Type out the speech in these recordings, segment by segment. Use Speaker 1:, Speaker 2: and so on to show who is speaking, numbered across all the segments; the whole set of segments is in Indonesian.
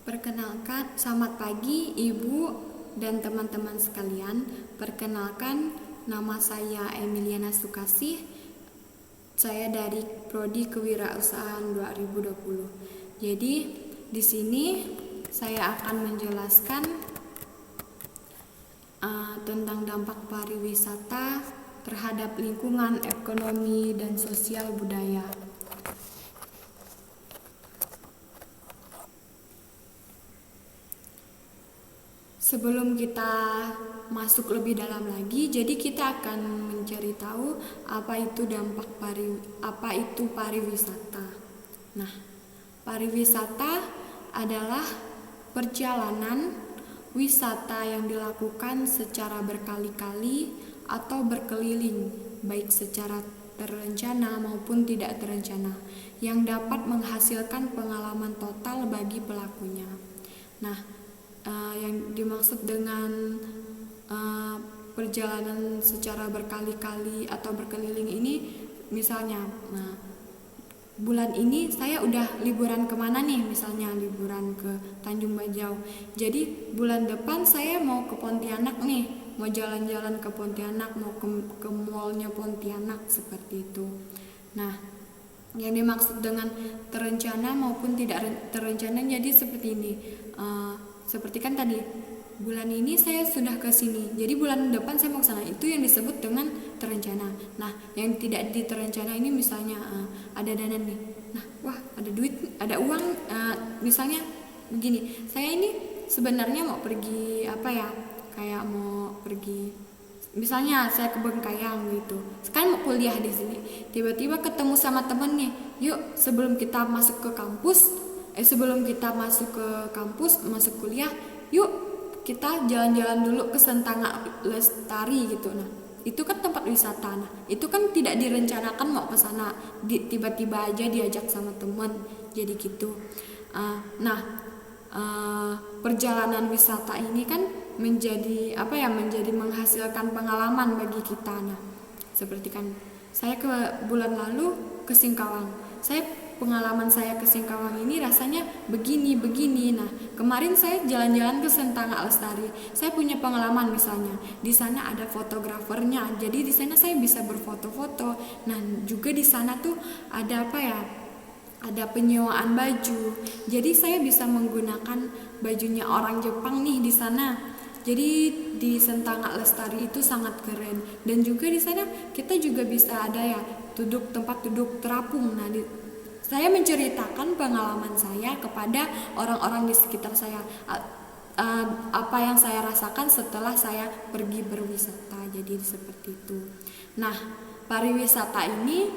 Speaker 1: Perkenalkan, selamat pagi Ibu dan teman-teman sekalian. Perkenalkan, nama saya Emiliana Sukasih. Saya dari Prodi Kewirausahaan 2020. Jadi, di sini saya akan menjelaskan tentang dampak pariwisata terhadap lingkungan, ekonomi, dan sosial budaya. Sebelum kita masuk lebih dalam lagi, jadi kita akan mencari tahu apa itu pariwisata. Nah, pariwisata adalah perjalanan wisata yang dilakukan secara berkali-kali atau berkeliling, baik secara terencana maupun tidak terencana, yang dapat menghasilkan pengalaman total bagi pelakunya. Nah, yang dimaksud dengan perjalanan secara berkali-kali atau berkeliling ini, misalnya, bulan ini saya udah liburan kemana nih, misalnya liburan ke Tanjung Bajau. Jadi bulan depan saya mau ke Pontianak nih, mau jalan-jalan ke Pontianak, mau ke mallnya Pontianak, seperti itu. Nah, yang dimaksud dengan terencana maupun tidak terencana jadi seperti ini. Seperti kan tadi, bulan ini saya sudah ke sini, jadi bulan depan saya mau ke sana. Itu yang disebut dengan terencana. Nah, yang tidak diterencana ini misalnya ada dana nih. Nah, wah, ada duit, ada uang, misalnya begini. Saya ini sebenarnya mau pergi kayak mau pergi, misalnya saya ke Bengkayang gitu. Sekarang mau kuliah di sini. Tiba-tiba ketemu sama temen nih. Yuk, sebelum kita masuk ke kampus, masuk kuliah, yuk kita jalan-jalan dulu ke Sentanga Lestari gitu. Nah, itu kan tempat wisata. Nah, itu kan tidak direncanakan mau ke sana, tiba-tiba aja diajak sama teman. Jadi gitu. Perjalanan wisata ini kan menjadi menghasilkan pengalaman bagi kita. Nah, seperti kan saya ke bulan lalu ke Singkawang. Pengalaman saya ke Singkawang ini rasanya begini. Nah, kemarin saya jalan-jalan ke Sentanga Lestari. Saya punya pengalaman, misalnya di sana ada fotografernya. Jadi di sana saya bisa berfoto-foto. Nah, juga di sana tuh ada ada penyewaan baju. Jadi saya bisa menggunakan bajunya orang Jepang nih di sana. Jadi di Sentanga Lestari itu sangat keren. Dan juga di sana kita juga bisa ada tempat duduk terapung. Nah, saya menceritakan pengalaman saya kepada orang-orang di sekitar saya, apa yang saya rasakan setelah saya pergi berwisata. Jadi seperti itu. Nah, pariwisata ini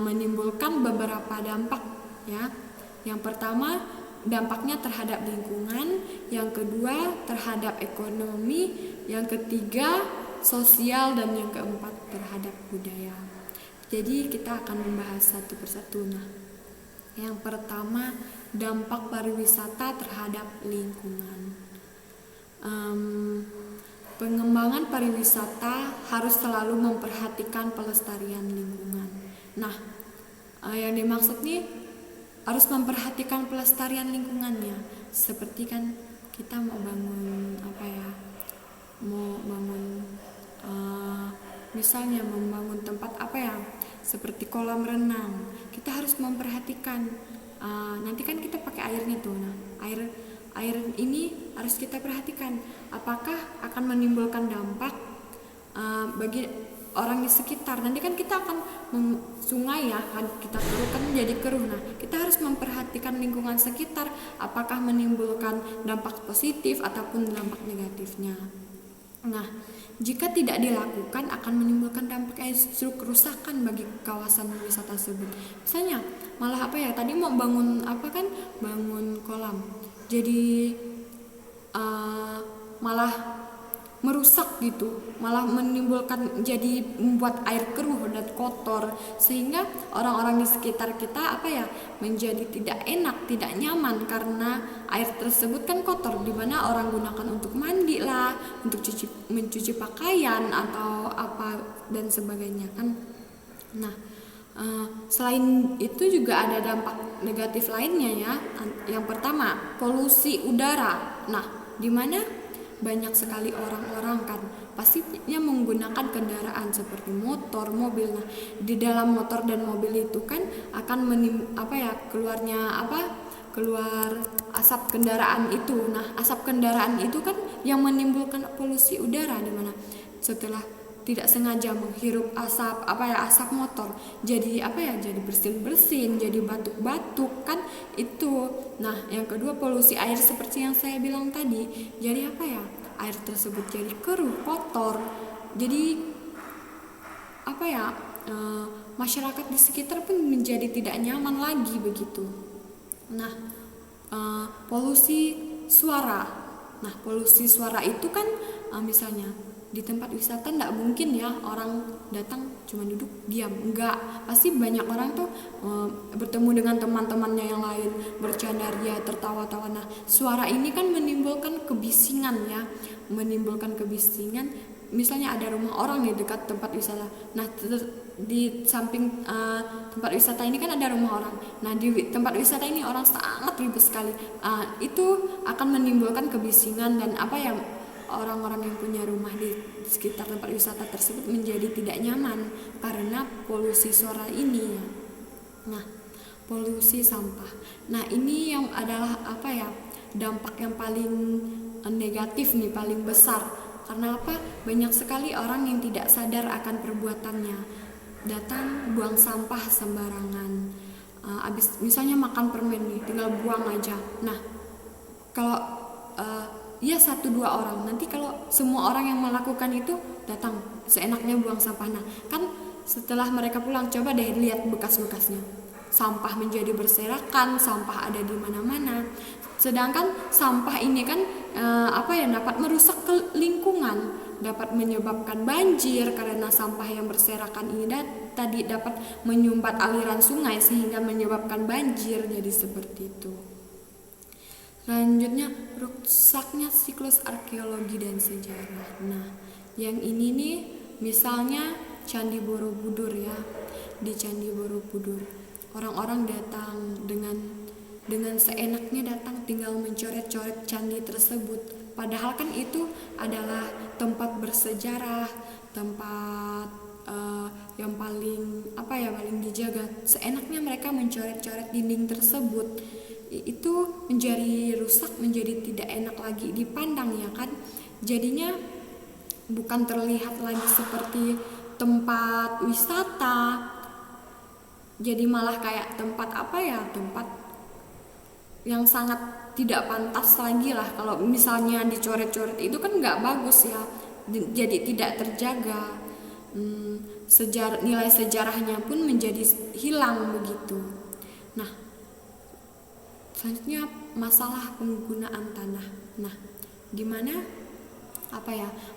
Speaker 1: menimbulkan beberapa dampak ya. Yang pertama, dampaknya terhadap lingkungan, yang kedua terhadap ekonomi, yang ketiga sosial, dan yang keempat terhadap budaya. Jadi kita akan membahas satu persatu. Nah, yang pertama, dampak pariwisata terhadap lingkungan. Pengembangan pariwisata harus selalu memperhatikan pelestarian lingkungan. Nah, yang dimaksud nih harus memperhatikan pelestarian lingkungannya. Seperti kan kita mau bangun misalnya membangun tempat seperti kolam renang. Kita harus memperhatikan nanti kan kita pakai airnya tuh. Nah, air ini harus kita perhatikan apakah akan menimbulkan dampak bagi orang di sekitar. Nanti kan kita akan sungai kan kita keruh kan jadi keruh. Nah, kita harus memperhatikan lingkungan sekitar apakah menimbulkan dampak positif ataupun dampak negatifnya. Nah, jika tidak dilakukan akan menimbulkan dampak justru kerusakan bagi kawasan wisata tersebut. Misalnya malah tadi mau bangun bangun kolam, jadi malah merusak gitu, malah menimbulkan jadi membuat air keruh dan kotor, sehingga orang-orang di sekitar kita menjadi tidak enak, tidak nyaman karena air tersebut kan kotor, di mana orang gunakan untuk mandi lah, untuk mencuci pakaian atau dan sebagainya kan. Nah, Selain itu juga ada dampak negatif lainnya ya. Yang pertama, polusi udara. Nah, di mana banyak sekali orang-orang kan pastinya menggunakan kendaraan seperti motor, mobil. Nah, di dalam motor dan mobil itu kan akan keluar asap kendaraan itu. Nah, asap kendaraan itu kan yang menimbulkan polusi udara, di mana setelah tidak sengaja menghirup asap motor jadi jadi bersin-bersin, jadi batuk-batuk kan itu. Nah, yang kedua polusi air seperti yang saya bilang tadi. Jadi air tersebut jadi keruh, kotor. Jadi masyarakat di sekitar pun menjadi tidak nyaman lagi begitu. Nah, polusi suara. Nah, polusi suara itu kan misalnya di tempat wisata enggak mungkin ya orang datang cuma duduk diam, enggak, pasti banyak orang tuh bertemu dengan teman-temannya yang lain, bercanda ria, tertawa-tawa. Nah, suara ini kan menimbulkan kebisingan ya, misalnya ada rumah orang di dekat tempat wisata. Nah, di samping tempat wisata ini kan ada rumah orang. Nah, di tempat wisata ini orang sangat ribet sekali. Itu akan menimbulkan kebisingan dan orang-orang yang punya rumah di sekitar tempat wisata tersebut menjadi tidak nyaman karena polusi suara ini ya. Nah, polusi sampah. Nah, ini yang adalah dampak yang paling negatif nih, paling besar. Karena banyak sekali orang yang tidak sadar akan perbuatannya. Datang buang sampah sembarangan. Abis misalnya makan permen nih, tinggal buang aja. Nah, kalau satu dua orang, nanti kalau semua orang yang melakukan itu datang seenaknya buang sampah. Nah, kan setelah mereka pulang, coba deh lihat bekas-bekasnya. Sampah menjadi berserakan, sampah ada di mana-mana. Sedangkan sampah ini kan dapat merusak lingkungan, dapat menyebabkan banjir karena sampah yang berserakan ini tadi dapat menyumbat aliran sungai sehingga menyebabkan banjir. Jadi seperti itu. Selanjutnya, rusaknya siklus arkeologi dan sejarah. Nah, yang ini nih misalnya Candi Borobudur ya. Di Candi Borobudur, orang-orang datang dengan seenaknya datang tinggal mencoret-coret candi tersebut. Padahal kan itu adalah tempat bersejarah, tempat yang paling dijaga. Seenaknya mereka mencoret-coret dinding tersebut. Itu menjadi rusak, menjadi tidak enak lagi dipandang ya kan. Jadinya bukan terlihat lagi seperti tempat wisata, jadi malah kayak tempat tempat yang sangat tidak pantas lagi lah. Kalau misalnya dicoret-coret itu kan nggak bagus ya, jadi tidak terjaga. Nilai sejarahnya pun menjadi hilang begitu. Nah, selanjutnya masalah penggunaan tanah. Nah, di mana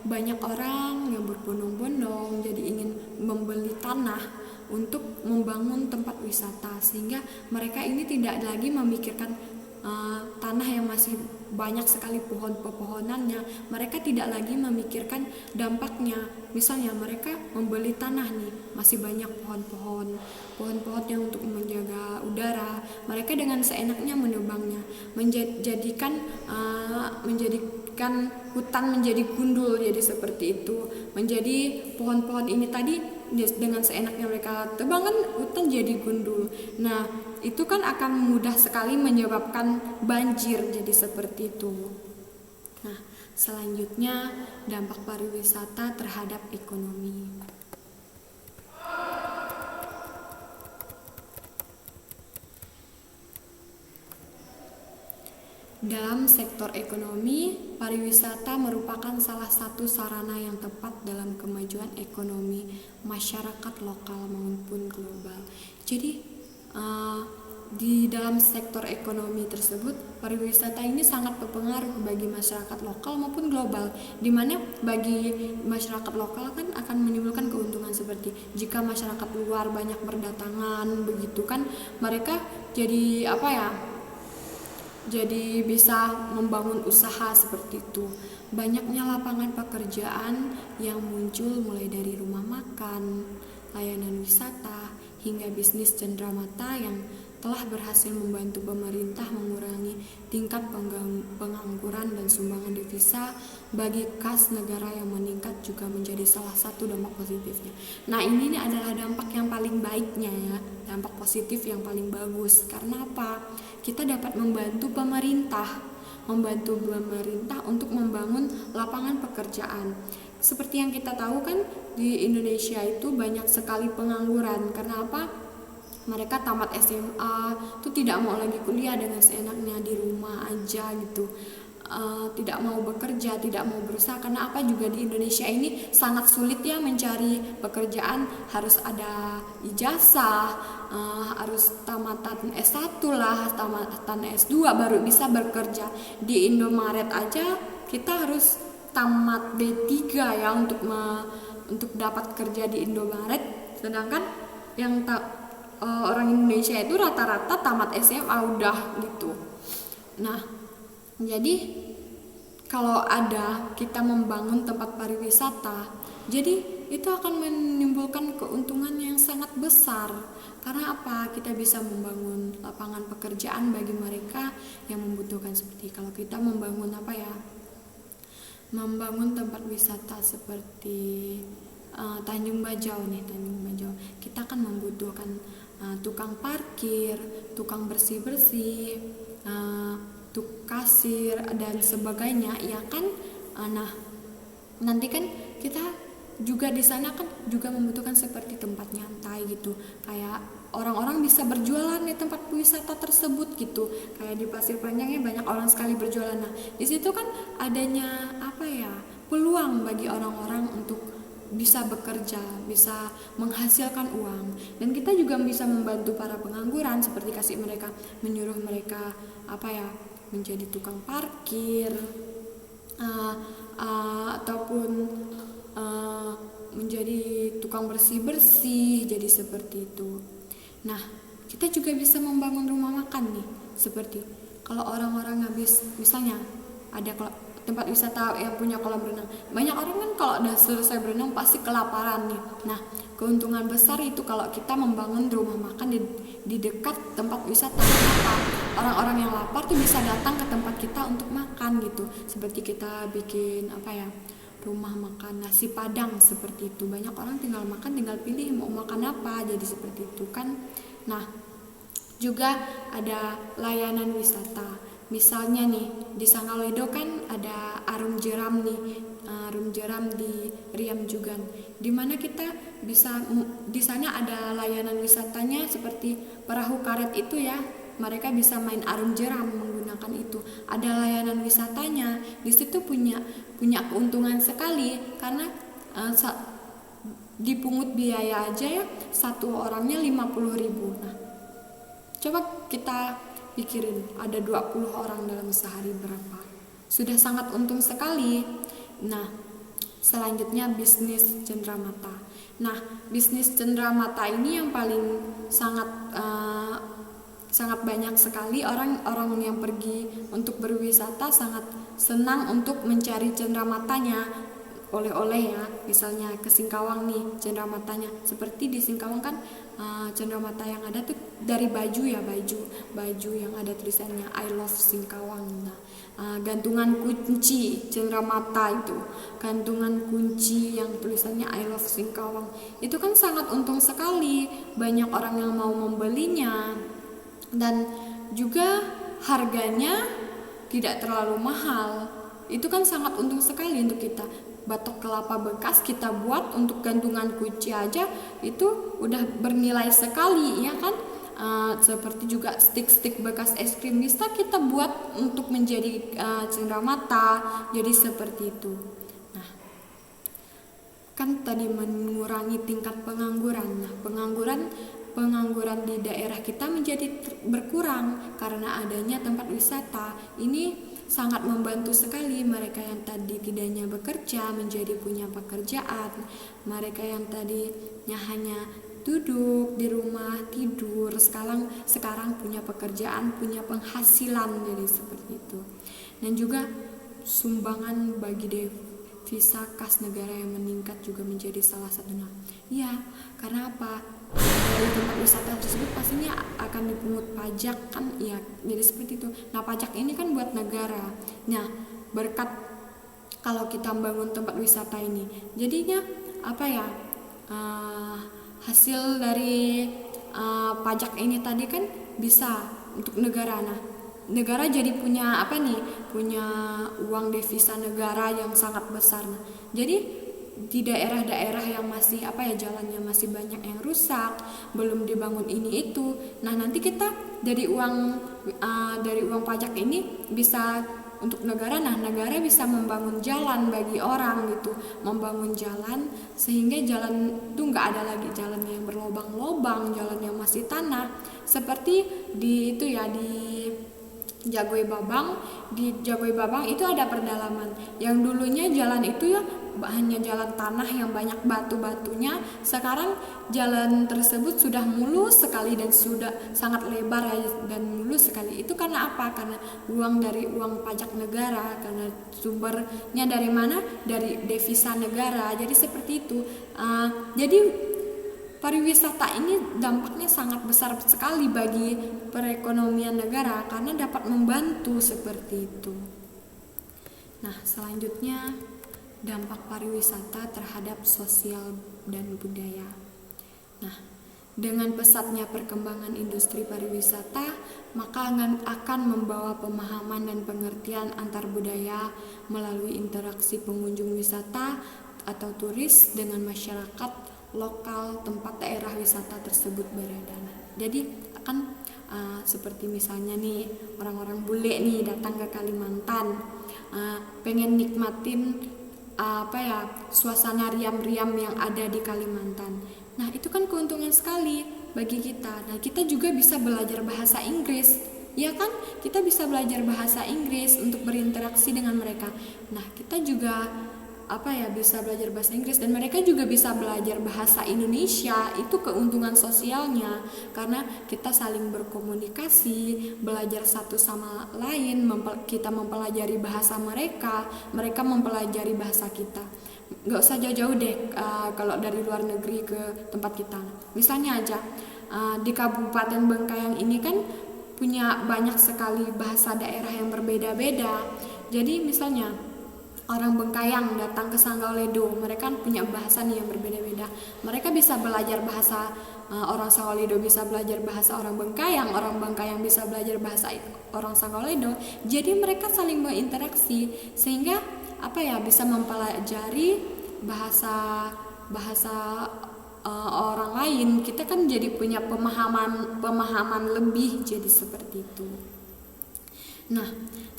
Speaker 1: banyak orang yang berbondong-bondong jadi ingin membeli tanah untuk membangun tempat wisata, sehingga mereka ini tidak lagi memikirkan tanah yang masih banyak sekali pohon-pepohonannya. Mereka tidak lagi memikirkan dampaknya. Misalnya mereka membeli tanah nih, masih banyak pohon-pohon yang untuk menjaga udara. Mereka dengan seenaknya menebangnya, menjadikan hutan menjadi gundul. Jadi seperti itu. Menjadi pohon-pohon ini tadi dengan seenaknya mereka tebang kan hutan jadi gundul. Nah, itu kan akan mudah sekali menyebabkan banjir. Jadi seperti itu. Nah, selanjutnya dampak pariwisata terhadap ekonomi. Dalam sektor ekonomi, pariwisata merupakan salah satu sarana yang tepat dalam kemajuan ekonomi masyarakat lokal maupun global. Jadi di dalam sektor ekonomi tersebut, pariwisata ini sangat berpengaruh bagi masyarakat lokal maupun global. Di mana bagi masyarakat lokal kan akan menimbulkan keuntungan seperti jika masyarakat luar banyak berdatangan, begitu kan mereka jadi jadi bisa membangun usaha seperti itu. Banyaknya lapangan pekerjaan yang muncul mulai dari rumah makan, layanan wisata, hingga bisnis cenderamata yang telah berhasil membantu pemerintah mengurangi tingkat pengangguran dan sumbangan devisa bagi kas negara yang meningkat juga menjadi salah satu dampak positifnya. Nah, ini adalah dampak yang paling baiknya ya, dampak positif yang paling bagus. Karena apa? Kita dapat membantu pemerintah untuk membangun lapangan pekerjaan. Seperti yang kita tahu kan, di Indonesia itu banyak sekali pengangguran. Karena apa? Mereka tamat SMA tuh tidak mau lagi kuliah, dengan seenaknya di rumah aja gitu, tidak mau bekerja, tidak mau berusaha. Karena apa? Juga di Indonesia ini sangat sulit ya mencari pekerjaan, harus ada ijazah, harus tamatan S1 lah, tamatan S2 baru bisa bekerja. Di Indomaret aja kita harus tamat D3 ya untuk dapat kerja di Indomaret, sedangkan yang orang Indonesia itu rata-rata tamat SMA udah gitu. Nah, jadi kalau ada kita membangun tempat pariwisata, jadi itu akan menimbulkan keuntungan yang sangat besar. Karena apa? Kita bisa membangun lapangan pekerjaan bagi mereka yang membutuhkan. Seperti kalau kita membangun membangun tempat wisata seperti Tanjung Bajau, kita kan membutuhkan tukang parkir, tukang bersih-bersih, kasir dan sebagainya, ya kan? Nah, nanti kan kita juga di sana kan juga membutuhkan seperti tempat nyantai gitu, kayak orang-orang bisa berjualan di tempat wisata tersebut gitu, kayak di Pasir Panjang ya banyak orang sekali berjualan. Nah, di situ kan adanya peluang bagi orang-orang untuk bisa bekerja, bisa menghasilkan uang, dan kita juga bisa membantu para pengangguran seperti menyuruh mereka menjadi tukang parkir, ataupun menjadi tukang bersih-bersih, jadi seperti itu. Nah, kita juga bisa membangun rumah makan nih, seperti kalau orang-orang habis, misalnya ada tempat wisata yang punya kolam renang, banyak orang kan kalau udah selesai berenang pasti kelaparan nih. Nah, keuntungan besar itu kalau kita membangun rumah makan di dekat tempat wisata. Kenapa? Orang-orang yang lapar tuh bisa datang ke tempat kita untuk makan gitu. Seperti kita bikin rumah makan nasi padang seperti itu. Banyak orang tinggal pilih mau makan apa, jadi seperti itu kan. Nah, juga ada layanan wisata. Misalnya nih, di Sangaledo kan ada Arum Jeram di Riam Jugan, dimana kita bisa di sana ada layanan wisatanya seperti perahu karet itu ya, mereka bisa main arum jeram menggunakan itu. Ada layanan wisatanya, di situ punya keuntungan sekali karena dipungut biaya aja ya, satu orangnya 50.000. Nah, coba kita pikirin, ada 20 orang dalam sehari berapa? Sudah sangat untung sekali. Nah, selanjutnya bisnis cenderamata. Nah, bisnis cenderamata ini yang paling sangat banyak sekali orang-orang yang pergi untuk berwisata sangat senang untuk mencari cendeраmatanya, oleh-oleh ya, misalnya ke Singkawang nih cendeраmatanya. Seperti di Singkawang kan cenderamata yang ada tuh dari baju yang ada tulisannya I love Singkawang. Nah, gantungan kunci cenderamata itu, gantungan kunci yang tulisannya I love Singkawang itu kan sangat untung sekali, banyak orang yang mau membelinya, dan juga harganya tidak terlalu mahal. Itu kan sangat untung sekali untuk kita. Batok kelapa bekas kita buat untuk gantungan kunci aja itu udah bernilai sekali ya kan. Seperti juga stik-stik bekas es krim bisa kita buat untuk menjadi cenderamata, jadi seperti itu. Nah, kan tadi mengurangi tingkat pengangguran. Nah, pengangguran di daerah kita menjadi berkurang karena adanya tempat wisata. Ini sangat membantu sekali mereka yang tadi tidaknya bekerja menjadi punya pekerjaan, mereka yang tadinya hanya duduk di rumah tidur sekarang punya pekerjaan, punya penghasilan, jadi seperti itu. Dan juga sumbangan bagi devisa kas negara yang meningkat juga menjadi salah satunya. Ya, karena apa? dari tempat wisata tersebut pastinya akan dipungut pajak kan, ya jadi seperti itu. Nah pajak ini kan buat negara. Nah berkat kalau kita membangun tempat wisata ini, jadinya apa ya, hasil dari pajak ini tadi kan bisa untuk negara. Nah negara jadi punya apa nih, punya uang devisa negara yang sangat besar. Nah jadi di daerah-daerah yang masih apa ya, jalannya masih banyak yang rusak, belum dibangun ini itu, nah nanti kita dari uang pajak ini bisa untuk negara. Nah negara bisa membangun jalan bagi orang gitu, membangun jalan sehingga jalan itu nggak ada lagi jalan yang berlobang-lobang, jalan yang masih tanah seperti di itu ya, di Jagoi Babang. Di Jagoi Babang itu ada perdalaman yang dulunya jalan itu ya hanya jalan tanah yang banyak batu-batunya. Sekarang jalan tersebut sudah mulus sekali dan sudah sangat lebar dan mulus sekali. Itu karena apa? Karena dari uang pajak negara, karena sumbernya dari mana? Dari devisa negara. Jadi seperti itu. Jadi pariwisata ini dampaknya sangat besar sekali bagi perekonomian negara karena dapat membantu seperti itu. Nah, selanjutnya dampak pariwisata terhadap sosial dan budaya. Nah, dengan pesatnya perkembangan industri pariwisata, maka akan membawa pemahaman dan pengertian antar budaya melalui interaksi pengunjung wisata atau turis dengan masyarakat lokal tempat daerah wisata tersebut berada. Jadi akan seperti misalnya nih orang-orang bule nih datang ke Kalimantan, pengen nikmatin suasana riam-riam yang ada di Kalimantan. Nah itu kan keuntungan sekali bagi kita. Nah kita juga bisa belajar bahasa Inggris, ya kan? Kita bisa belajar bahasa Inggris untuk berinteraksi dengan mereka. Nah kita juga bisa belajar bahasa Inggris dan mereka juga bisa belajar bahasa Indonesia. Itu keuntungan sosialnya karena kita saling berkomunikasi, belajar satu sama lain, kita mempelajari bahasa mereka, mereka mempelajari bahasa kita. Gak usah jauh-jauh deh kalau dari luar negeri ke tempat kita. Misalnya aja di Kabupaten Bengkayang ini kan punya banyak sekali bahasa daerah yang berbeda-beda. Jadi misalnya orang Bengkayang datang ke Sanggauledo, mereka punya bahasa nih yang berbeda-beda. Mereka bisa belajar bahasa orang Sanggauledo, bisa belajar bahasa orang Bengkayang bisa belajar bahasa orang Sanggauledo. Jadi mereka saling berinteraksi sehingga bisa mempelajari bahasa orang lain. Kita kan jadi punya pemahaman lebih, jadi seperti itu. Nah,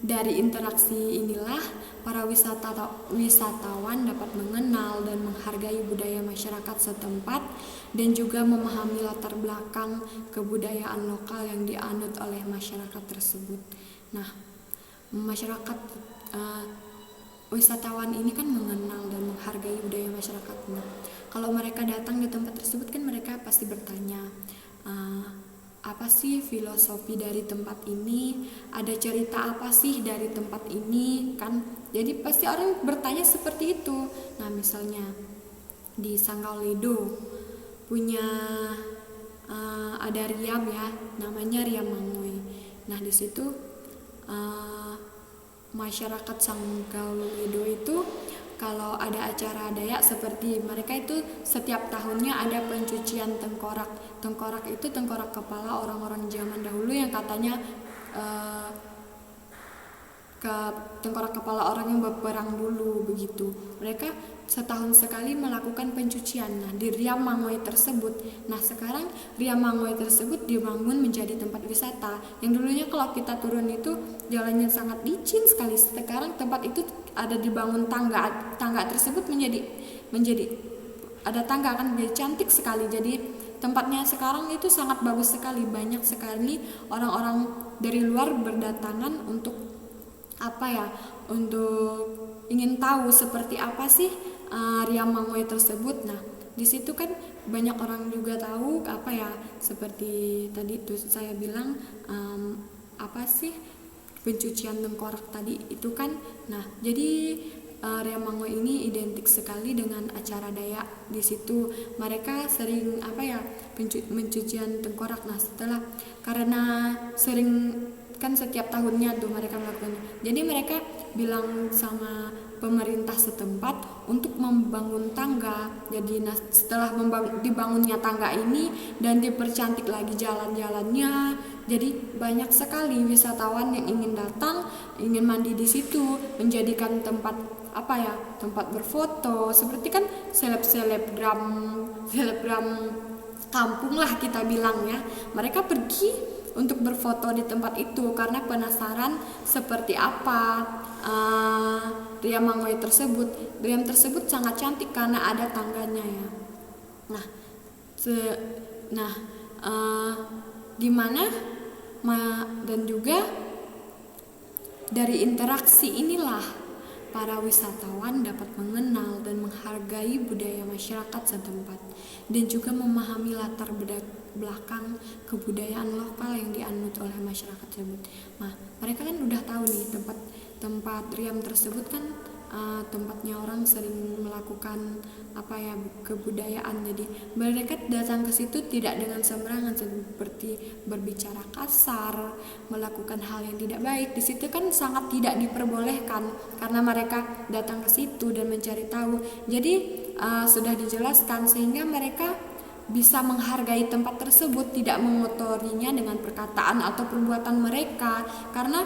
Speaker 1: dari interaksi inilah para wisatawan dapat mengenal dan menghargai budaya masyarakat setempat dan juga memahami latar belakang kebudayaan lokal yang dianut oleh masyarakat tersebut. Nah, masyarakat wisatawan ini kan mengenal dan menghargai budaya masyarakat. Nah, kalau mereka datang di tempat tersebut kan mereka pasti bertanya, apa sih filosofi dari tempat ini, ada cerita apa sih dari tempat ini kan. Jadi pasti orang bertanya seperti itu. Nah misalnya di Sanggauledo punya ada riam ya, namanya Riam Mangoy. Nah di situ masyarakat Sanggauledo itu kalau ada acara Dayak seperti mereka itu setiap tahunnya ada pencucian tengkorak. Tengkorak itu tengkorak kepala orang-orang zaman dahulu yang katanya tengkorak kepala orang yang berperang dulu begitu. Mereka setahun sekali melakukan pencucian. Nah di Riam Mangoy tersebut, nah sekarang Riam Mangoy tersebut dibangun menjadi tempat wisata. Yang dulunya kalau kita turun itu jalannya sangat licin sekali. Sekarang tempat itu ada dibangun tangga tersebut menjadi ada tangga kan, jadi cantik sekali. Jadi tempatnya sekarang itu sangat bagus sekali. Banyak sekali orang-orang dari luar berdatangan untuk untuk ingin tahu seperti apa sih Riam Mangoy tersebut. Nah di situ kan banyak orang juga tahu seperti tadi tuh saya bilang pencucian tengkorak tadi itu kan. Nah jadi Riamango ini identik sekali dengan acara Dayak. Di situ mereka sering pencucian tengkorak. Nah, setelah karena sering kan setiap tahunnya tuh mereka melakukannya. Jadi mereka bilang sama pemerintah setempat untuk membangun tangga. Jadi setelah dibangunnya tangga ini dan dipercantik lagi jalan-jalannya, jadi banyak sekali wisatawan yang ingin datang, ingin mandi di situ, menjadikan tempat tempat berfoto. Seperti kan selebgram kampung lah kita bilang ya. Mereka pergi untuk berfoto di tempat itu karena penasaran seperti apa Riam Mangoe tersebut. Riam tersebut sangat cantik karena ada tangganya ya. Di mana dan juga dari interaksi inilah para wisatawan dapat mengenal dan menghargai budaya masyarakat setempat dan juga memahami latar belakang kebudayaan lokal yang dianut oleh masyarakat tersebut. Nah, mereka kan udah tahu nih tempat Riam tersebut kan tempatnya orang sering melakukan kebudayaan. Jadi mereka datang ke situ tidak dengan sembarangan seperti berbicara kasar, melakukan hal yang tidak baik. Di situ kan sangat tidak diperbolehkan karena mereka datang ke situ dan mencari tahu. Jadi sudah dijelaskan sehingga mereka bisa menghargai tempat tersebut, tidak mengotorinya dengan perkataan atau perbuatan mereka. Karena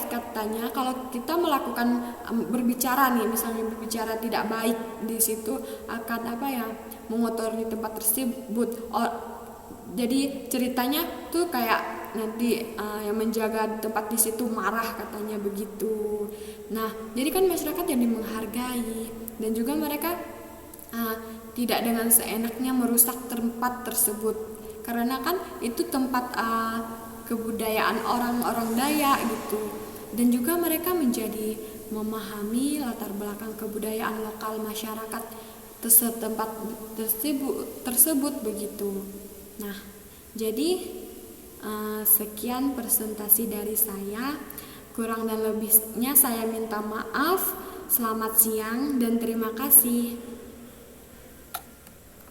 Speaker 1: katanya kalau kita melakukan berbicara nih, misalnya berbicara tidak baik di situ akan mengotori tempat tersebut. Jadi ceritanya tuh kayak nanti yang menjaga tempat di situ marah, katanya begitu. Nah, jadi kan masyarakat jadi menghargai dan juga mereka tidak dengan seenaknya merusak tempat tersebut karena kan itu tempat kebudayaan orang-orang Dayak gitu. Dan juga mereka menjadi memahami latar belakang kebudayaan lokal masyarakat setempat tersebut begitu. Nah, jadi sekian presentasi dari saya. Kurang dan lebihnya saya minta maaf. Selamat siang dan terima kasih.